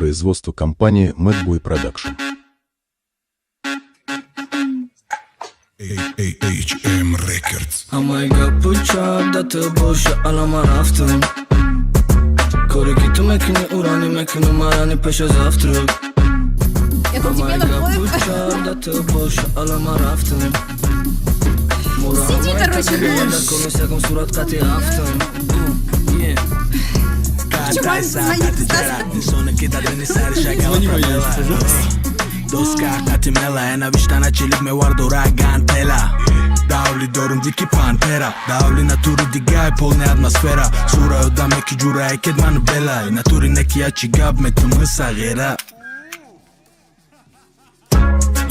производства компании Madboy Production. HM Records. Ama yapacak da te boşa alamar haftan Kore gittim ekini urani mekini marani peşe zavtrak Ama yapacak da te boşa alamar haftan Сиди, короче, Konuşsakım surat katı haftan Почему он звонит? Звони моей, пожалуйста. Doska katimela, ena vishtana chilik me guardo ragantela Davli dorum diki pantera Davli naturi digaj polne atmosfera Sura da me ki gjura e ket man bela Naturi neki ja që gab me të mësa ghera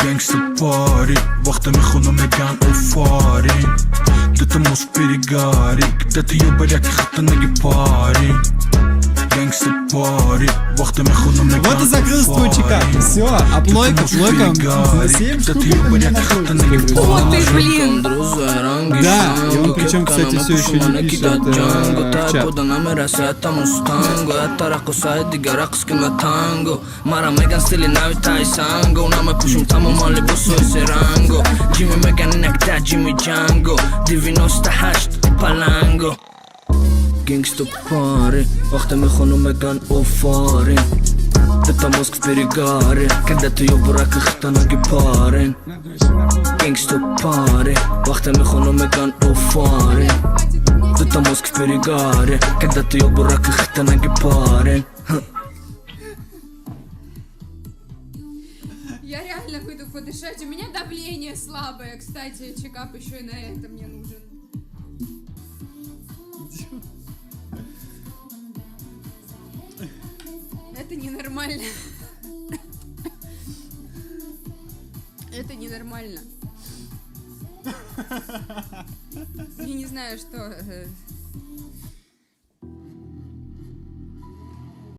Gangsta pari Vakte me khuno me gan u fari Dhe të mos piri gari Dhe të jo bërja ki khëtë në gipari Gangsta party, вахты me khuno me Вот и закрыл стульчика. Все, а плойка на 7 штук мне накрутит. О, ты, блин! Да, и он причем, кстати, все еще не пишет в чат. Gangsta пари, вахта me khuno me gan u fari Dhe mozg v perigari, kada të jo bura këkhta në giparin Gangsta пари, вахта me khuno me gan u fari Dhe mozg v perigari, kada të jo bura këkhta në giparin Я реально выйду подышать. У меня давление слабое, кстати, чекап еще и на это мне нужен. Это ненормально. Это ненормально. Я не знаю, что...